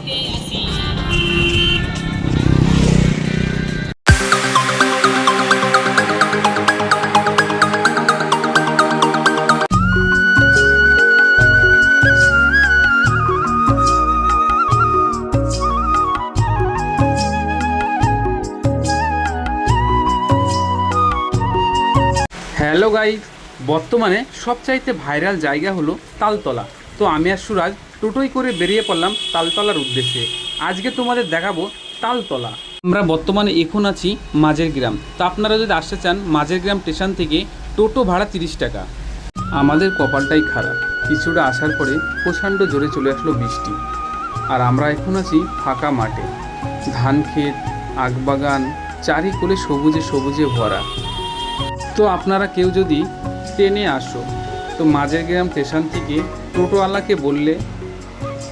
Hello guys, বর্তমানে সবচাইতে viral জায়গা হলো তালতলা। তো আমি আর সুরাজ টোটোয় করে বেরিয়ে পড়লাম তালতলার উদ্দেশ্যে। আজকে তোমাদের দেখাবো তালতলা। আমরা বর্তমানে এখন আছি মাঝের গ্রাম। তো আপনারা যদি আসতে চান মাঝের গ্রাম স্টেশন থেকে টোটো ভাড়া 30 টাকা। আমাদের কপালটাই খারাপ, কিছুটা আসার পরে প্রচণ্ড জোরে চলে আসলো বৃষ্টি। আর আমরা এখন আছি ফাঁকা মাঠে, ধান ক্ষেত, আখবাগান, চারিকোলে সবুজে সবুজে ভরা। তো আপনারা কেউ যদি ট্রেনে আসো তো মাঝের গ্রাম স্টেশন থেকে টোটোওয়ালাকে বললে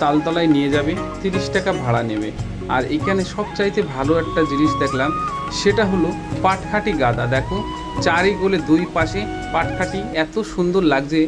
তালতলায় নিয়ে যাবে, 30 টাকা ভাড়া নেবে। আর এখানে সবচাইতে ভালো একটা জিনিস দেখলাম, সেটা হলো পাটখাটি গাদা। দেখো চারিকোলে দুই পাশে পাটখাটি, এত সুন্দর লাগছে।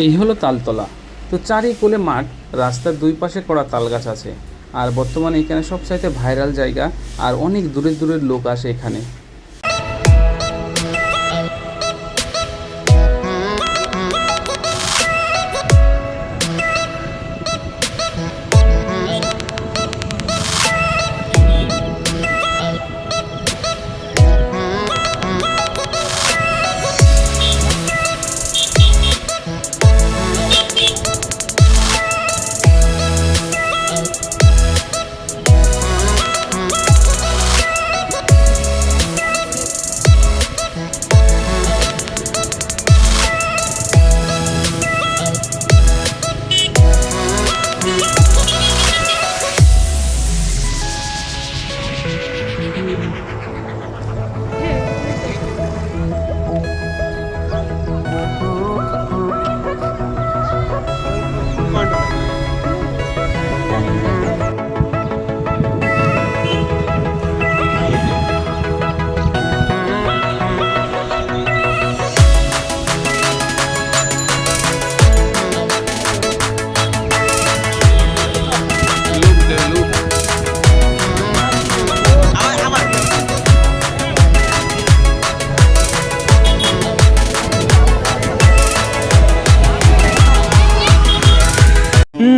এই হলো তালতলা। তো চারিকোলে মাঠ, রাস্তার দুই পাশে করা তালগাছ আছে। আর বর্তমানে এখানে সবচাইতে ভাইরাল জায়গা, আর অনেক দূরের দূরের লোক আসে এখানে।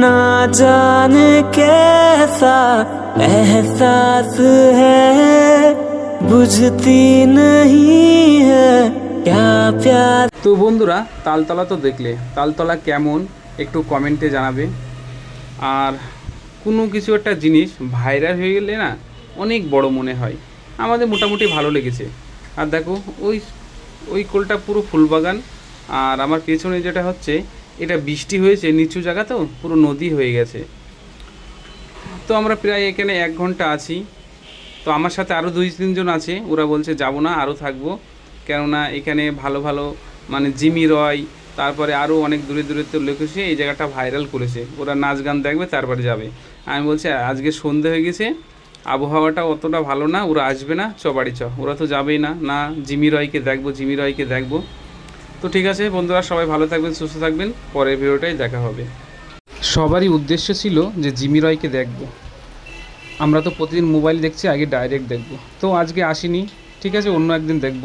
ना जाने कैसा एहसास है, बुझती नहीं है क्या प्यार। তো বন্ধুরা, তালতলা তো দেখলে, তালতলা কেমন একটু কমেন্টে জানাবে। আর কোনো কিছু একটা জিনিস ভাইরাল হয়ে গেলে না অনেক বড় মনে হয়। আমাদের মোটামুটি ভালো লেগেছে। আর দেখো ওই কোলটা পুরো ফুলবাগান। আর আমার পেছনে যেটা হচ্ছে, এটা বৃষ্টি হয়েছে, নিচু জায়গা তো পুরো নদী হয়ে গেছে। তো আমরা প্রায় এখানে 1 ঘন্টা আছি। তো আমার সাথে আরও 2-3 জন আছে, ওরা বলছে যাবো না, আরও থাকবো। কেননা এখানে ভালো ভালো মানে জিমি রয়, তারপরে আরও অনেক দূরে দূরে তো লোক এসে এই জায়গাটা ভাইরাল করেছে। ওরা নাচ গান দেখবে, তারপরে যাবে। আমি বলছি আজকে সন্ধে হয়ে গেছে, আবহাওয়াটা অতটা ভালো না, ওরা আসবে না, চ বাড়ি চ। ওরা তো যাবেই না, না জিমি রয়কে দেখবো, জিমি রয়কে দেখবো। তো ঠিক আছে বন্ধুরা, সবাই ভালো থাকবেন, সুস্থ থাকবেন। পরের ভিডিওটাই দেখা হবে। সবারই উদ্দেশ্য ছিল যে জিমি রয়কে দেখব। আমরা তো প্রতিদিন মোবাইল দেখছি, আগে ডাইরেক্ট দেখব। তো আজকে আসিনি, ঠিক আছে, অন্য একদিন দেখব।